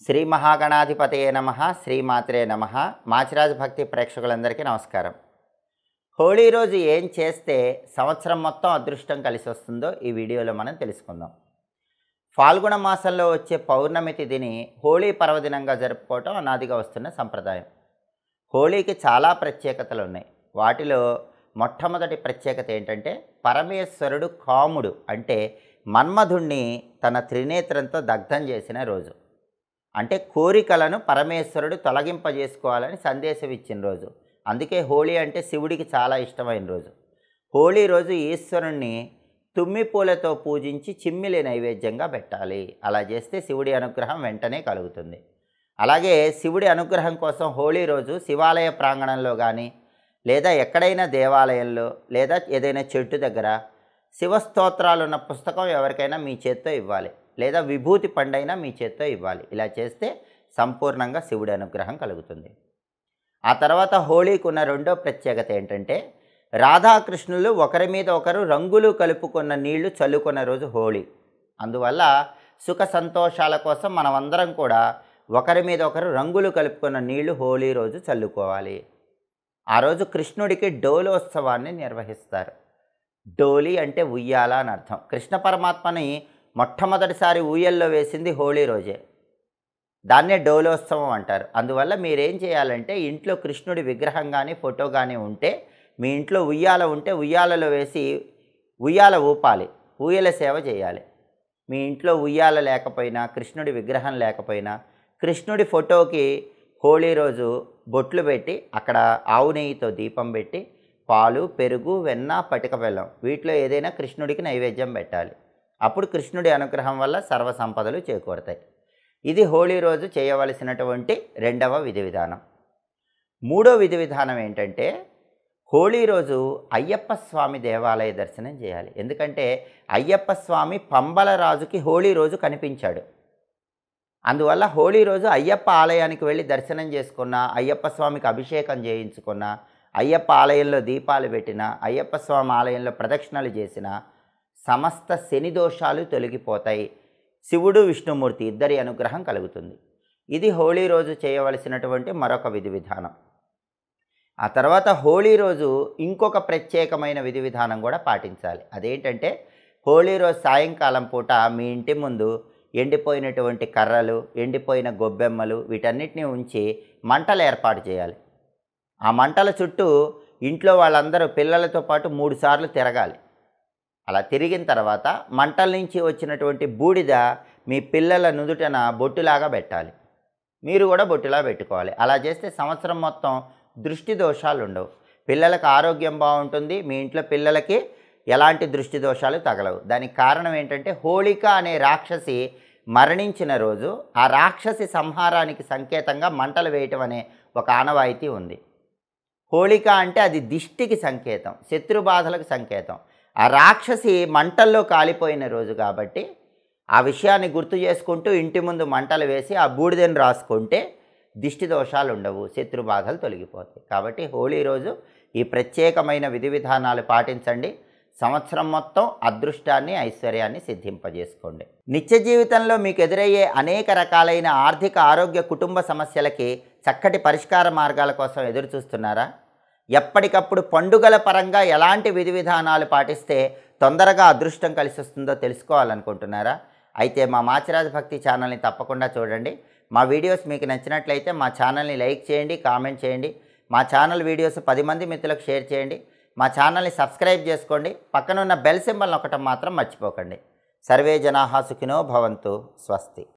శ్రీ మహాగణాధిపతయే నమః శ్రీమాత్రే నమః మాచిరాజ్ భక్తి ప్రేక్షకులందరికీ నమస్కారం. హోళీ రోజు ఏం చేస్తే సంవత్సరం మొత్తం అదృష్టం కలిసి వస్తుందో ఈ వీడియోలో మనం తెలుసుకుందాం. ఫాల్గుణ మాసంలో వచ్చే పౌర్ణమి తిథిని హోళీ పర్వదినంగా జరుపుకోవటం అనాదిగా వస్తున్న సంప్రదాయం. హోళీకి చాలా ప్రత్యేకతలు ఉన్నాయి. వాటిలో మొట్టమొదటి ప్రత్యేకత ఏంటంటే పరమేశ్వరుడు కాముడు అంటే మన్మధుణ్ణి తన త్రినేత్రంతో దగ్ధం చేసిన రోజు. అంటే కోరికలను పరమేశ్వరుడు తొలగింపజేసుకోవాలని సందేశం ఇచ్చిన రోజు. అందుకే హోళీ అంటే శివుడికి చాలా ఇష్టమైన రోజు. హోళీ రోజు ఈశ్వరుణ్ణి తుమ్మి పూలతో పూజించి చిమ్మిలి నైవేద్యంగా పెట్టాలి. అలా చేస్తే శివుడి అనుగ్రహం వెంటనే కలుగుతుంది. అలాగే శివుడి అనుగ్రహం కోసం హోళీ రోజు శివాలయ ప్రాంగణంలో కానీ లేదా ఎక్కడైనా దేవాలయంలో లేదా ఏదైనా చెట్టు దగ్గర శివస్తోత్రాలు ఉన్న పుస్తకం ఎవరికైనా మీ చేత్తో ఇవ్వాలి, లేదా విభూతి పండైనా మీ చేత్తో ఇవ్వాలి. ఇలా చేస్తే సంపూర్ణంగా శివుడి అనుగ్రహం కలుగుతుంది. ఆ తర్వాత హోళీకి ఉన్న రెండో ప్రత్యేకత ఏంటంటే రాధాకృష్ణులు ఒకరి మీద ఒకరు రంగులు కలుపుకున్న నీళ్లు చల్లుకున్న రోజు హోళీ. అందువల్ల సుఖ సంతోషాల కోసం మనమందరం కూడా ఒకరి మీద ఒకరు రంగులు కలుపుకున్న నీళ్లు హోళీ రోజు చల్లుకోవాలి. ఆ రోజు కృష్ణుడికి డోలోత్సవాన్ని నిర్వహిస్తారు. డోలి అంటే ఉయ్యాల అని అర్థం. కృష్ణ పరమాత్మని మొట్టమొదటిసారి ఊయల్లో వేసింది హోళీ రోజే. దాన్నే డోలోత్సవం అంటారు. అందువల్ల మీరేం చేయాలంటే ఇంట్లో కృష్ణుడి విగ్రహం కానీ ఫోటో కానీ ఉంటే మీ ఇంట్లో ఉయ్యాల ఉంటే ఉయ్యాలలో వేసి ఉయ్యాల ఊపాలి, ఊయల సేవ చేయాలి. మీ ఇంట్లో ఉయ్యాల లేకపోయినా కృష్ణుడి విగ్రహం లేకపోయినా కృష్ణుడి ఫోటోకి హోళీ రోజు బొట్లు పెట్టి అక్కడ ఆవు నెయ్యితో దీపం పెట్టి పాలు, పెరుగు, వెన్న, పటిక బెల్లం వీటిలో ఏదైనా కృష్ణుడికి నైవేద్యం పెట్టాలి. అప్పుడు కృష్ణుడి అనుగ్రహం వల్ల సర్వ సంపదలు చేకూరతాయి. ఇది హోళీ రోజు చేయవలసినటువంటి రెండవ విధి విధానం. మూడో విధి విధానం ఏంటంటే హోళీ రోజు అయ్యప్ప స్వామి దేవాలయ దర్శనం చేయాలి. ఎందుకంటే అయ్యప్ప స్వామి పంబల రాజుకి హోళీ రోజు కనిపించాడు. అందువల్ల హోళీ రోజు అయ్యప్ప ఆలయానికి వెళ్ళి దర్శనం చేసుకున్న, అయ్యప్ప స్వామికి అభిషేకం చేయించుకున్న, అయ్యప్ప ఆలయంలో దీపాలు పెట్టిన, అయ్యప్ప స్వామి ఆలయంలో ప్రదక్షిణలు చేసిన సమస్త శని దోషాలు తొలగిపోతాయి. శివుడు విష్ణుమూర్తి ఇద్దరి అనుగ్రహం కలుగుతుంది. ఇది హోళీ రోజు చేయవలసినటువంటి మరొక విధి విధానం. ఆ తర్వాత హోళీ రోజు ఇంకొక ప్రత్యేకమైన విధి విధానం కూడా పాటించాలి. అదేంటంటే హోళీ రోజు సాయంకాలం పూట మీ ఇంటి ముందు ఎండిపోయినటువంటి కర్రలు, ఎండిపోయిన గొబ్బెమ్మలు వీటన్నిటిని ఉంచి మంటలు ఏర్పాటు చేయాలి. ఆ మంటల చుట్టూ ఇంట్లో వాళ్ళందరూ పిల్లలతో పాటు 3 సార్లు తిరగాలి. అలా తిరిగిన తర్వాత మంటల నుంచి వచ్చినటువంటి బూడిద మీ పిల్లల నుదుటన బొట్టులాగా పెట్టాలి. మీరు కూడా బొట్టులా పెట్టుకోవాలి. అలా చేస్తే సంవత్సరం మొత్తం దృష్టి దోషాలు ఉండవు. పిల్లలకు ఆరోగ్యం బాగుంటుంది. మీ ఇంట్లో పిల్లలకి ఎలాంటి దృష్టి దోషాలు తగలవు. దానికి కారణం ఏంటంటే హోళిక అనే రాక్షసి మరణించిన రోజు ఆ రాక్షసి సంహారానికి సంకేతంగా మంటలు వేయటం అనే ఒక ఆనవాయితీ ఉంది. హోళిక అంటే అది దిష్టికి సంకేతం, శత్రుబాధలకు సంకేతం. ఆ రాక్షసి మంటల్లో కాలిపోయిన రోజు కాబట్టి ఆ విషయాన్ని గుర్తు చేసుకుంటూ ఇంటి ముందు మంటలు వేసి ఆ బూడిదను రాసుకుంటే దిష్టి దోషాలు ఉండవు, శత్రుబాధలు తొలగిపోతాయి. కాబట్టి హోళీ రోజు ఈ ప్రత్యేకమైన విధి విధానాలు పాటించండి. సంవత్సరం మొత్తం అదృష్టాన్ని, ఐశ్వర్యాన్ని సిద్ధింపజేసుకోండి. నిత్య జీవితంలో మీకు ఎదురయ్యే అనేక రకాలైన ఆర్థిక, ఆరోగ్య, కుటుంబ సమస్యలకి చక్కటి పరిష్కార మార్గాల కోసం ఎదురు చూస్తున్నారా? ఎప్పటికప్పుడు పండుగల పరంగా ఎలాంటి విధి విధానాలు పాటిస్తే తొందరగా అదృష్టం కలిసి వస్తుందో తెలుసుకోవాలనుకుంటున్నారా? అయితే మా మాచిరాజ్ భక్తి ఛానల్ని తప్పకుండా చూడండి. మా వీడియోస్ మీకు నచ్చినట్లయితే మా ఛానల్ని లైక్ చేయండి, కామెంట్ చేయండి. మా ఛానల్ వీడియోస్ 10 మంది మిత్రులకు షేర్ చేయండి. మా ఛానల్ని సబ్స్క్రైబ్ చేసుకోండి. పక్కనున్న బెల్ సింబల్ నొక్కటం మాత్రం మర్చిపోకండి. సర్వే జనాః సుఖినో భవంతు. స్వస్తి.